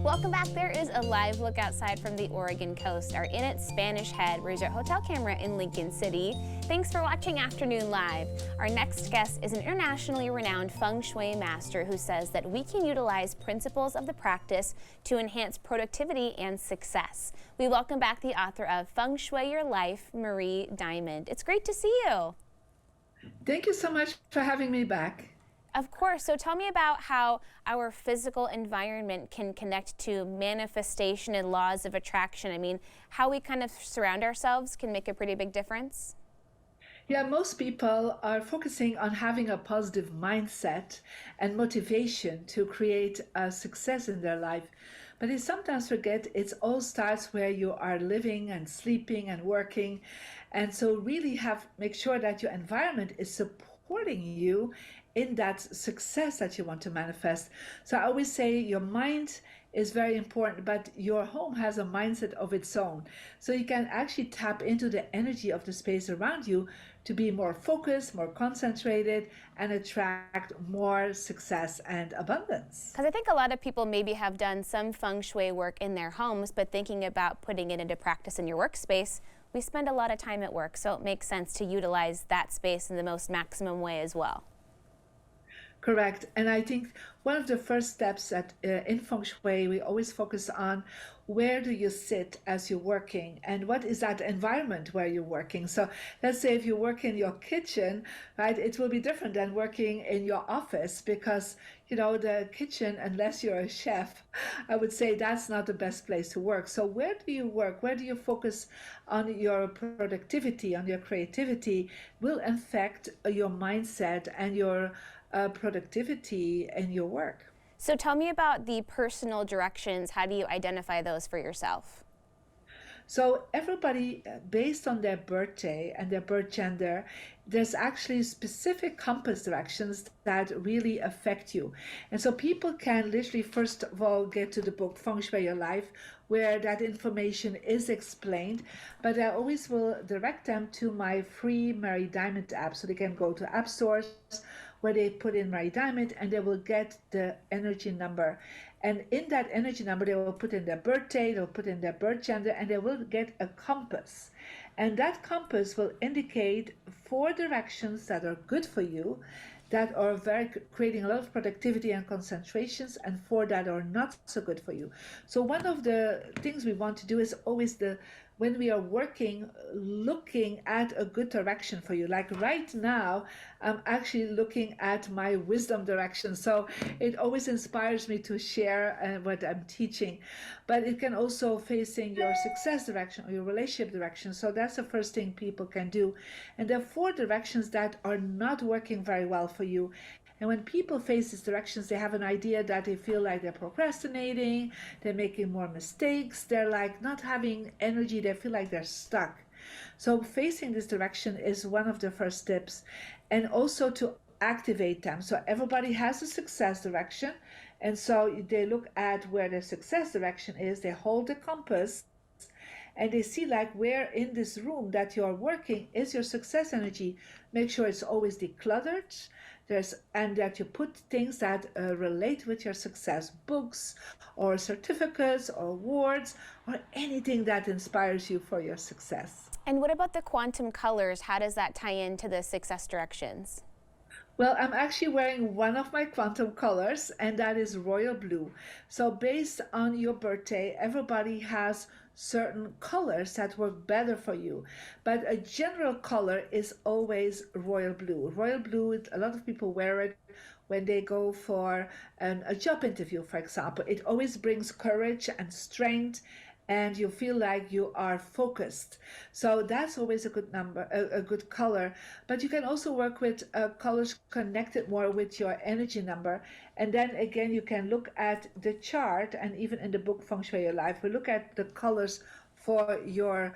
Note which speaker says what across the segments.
Speaker 1: Welcome back. There is a live look outside from the Oregon coast. Our Inn at Spanish Head Resort Hotel camera in Lincoln City. Thanks for watching Afternoon Live. Our next guest is an internationally renowned Feng Shui master who says that we can utilize principles of the practice to enhance productivity and success. We welcome back the author of Feng Shui Your Life, Marie Diamond. It's great to see you.
Speaker 2: Thank you so much for having me back.
Speaker 1: Of course. So tell me about how our physical environment can connect to manifestation and laws of attraction. I mean, how we kind of surround ourselves can make a pretty big difference.
Speaker 2: Yeah, most people are focusing on having a positive mindset and motivation to create a success in their life. But they sometimes forget it all starts where you are living and sleeping and working. And so really make sure that your environment is supporting you in that success that you want to manifest. So I always say your mind is very important, but your home has a mindset of its own. So you can actually tap into the energy of the space around you to be more focused, more concentrated, and attract more success and abundance.
Speaker 1: Because I think a lot of people maybe have done some feng shui work in their homes, but thinking about putting it into practice in your workspace, we spend a lot of time at work, so it makes sense to utilize that space in the most maximum way as well.
Speaker 2: Correct. And I think one of the first steps in Feng Shui, we always focus on where do you sit as you're working and what is that environment where you're working. So let's say if you work in your kitchen, right, it will be different than working in your office because, you know, the kitchen, unless you're a chef, I would say that's not the best place to work. So where do you work? Where do you focus on your productivity, on your creativity will affect your mindset and your productivity in your work.
Speaker 1: So tell me about the personal directions. How do you identify those for yourself?
Speaker 2: So everybody, based on their birthday and their birth gender, there's actually specific compass directions that really affect you. And so people can literally, first of all, get to the book Feng Shui Your Life, where that information is explained. But I always will direct them to my free Marie Diamond app. So they can go to app stores where they put in Marie Diamond and they will get the energy number. And in that energy number, they will put in their birthday, they'll put in their birth gender, and they will get a compass. And that compass will indicate 4 directions that are good for you, that are creating a lot of productivity and concentrations, and 4 that are not so good for you. So one of the things we want to do is always when we are working, looking at a good direction for you. Like right now, I'm actually looking at my wisdom direction. So it always inspires me to share what I'm teaching. But it can also facing your success direction or your relationship direction. So that's the first thing people can do. And there are 4 directions that are not working very well for you. And when people face these directions, they have an idea that they feel like they're procrastinating, they're making more mistakes, they're like not having energy, they feel like they're stuck. So facing this direction is one of the first tips, and also to activate them. So everybody has a success direction, and so they look at where their success direction is, they hold the compass, and they see like where in this room that you're working is your success energy. Make sure it's always decluttered. And that you put things that relate with your success, books or certificates or awards or anything that inspires you for your success.
Speaker 1: And what about the quantum colors? How does that tie into the success directions?
Speaker 2: Well, I'm actually wearing one of my quantum colors, and that is royal blue. So based on your birthday, everybody has certain colors that work better for you. But a general color is always royal blue. Royal blue, a lot of people wear it when they go for a job interview, for example. It always brings courage and strength, and you feel like you are focused. So that's always a good number, a good color. But you can also work with colors connected more with your energy number. And then again, you can look at the chart, and even in the book Feng Shui Your Life, we look at the colors for your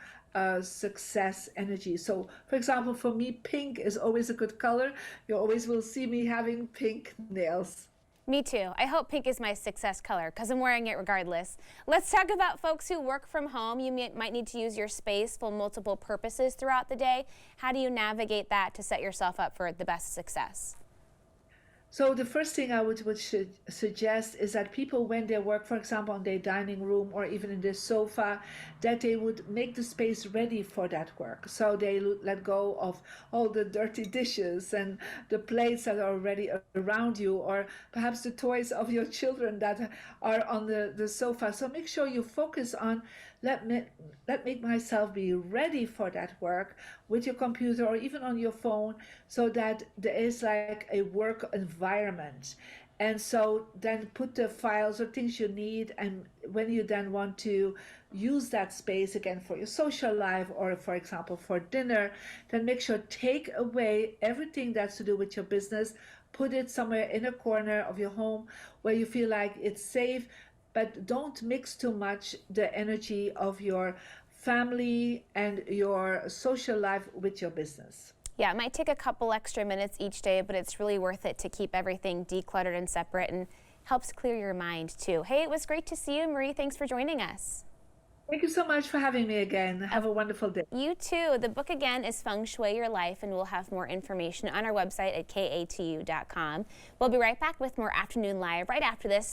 Speaker 2: success energy. So for example, for me, pink is always a good color. You always will see me having pink nails.
Speaker 1: Me too. I hope pink is my success color because I'm wearing it regardless. Let's talk about folks who work from home. You might need to use your space for multiple purposes throughout the day. How do you navigate that to set yourself up for the best success?
Speaker 2: So the first thing I should suggest is that people, when they work, for example, on their dining room or even in their sofa, that they would make the space ready for that work. So they let go of all the dirty dishes and the plates that are already around you, or perhaps the toys of your children that are on the sofa. So make sure you focus on let me let make myself be ready for that work with your computer or even on your phone, so that there is like a work environment. And so then put the files or things you need, and when you then want to use that space again for your social life or for example for dinner, then make sure take away everything that's to do with your business, put it somewhere in a corner of your home where you feel like it's safe, but don't mix too much the energy of your family and your social life with your business.
Speaker 1: Yeah, it might take a couple extra minutes each day, but it's really worth it to keep everything decluttered and separate, and helps clear your mind too. Hey, it was great to see you, Marie. Thanks for joining us.
Speaker 2: Thank you so much for having me again. Have a wonderful day.
Speaker 1: You too. The book again is Feng Shui Your Life, and we'll have more information on our website at katu.com. We'll be right back with more Afternoon Live right after this.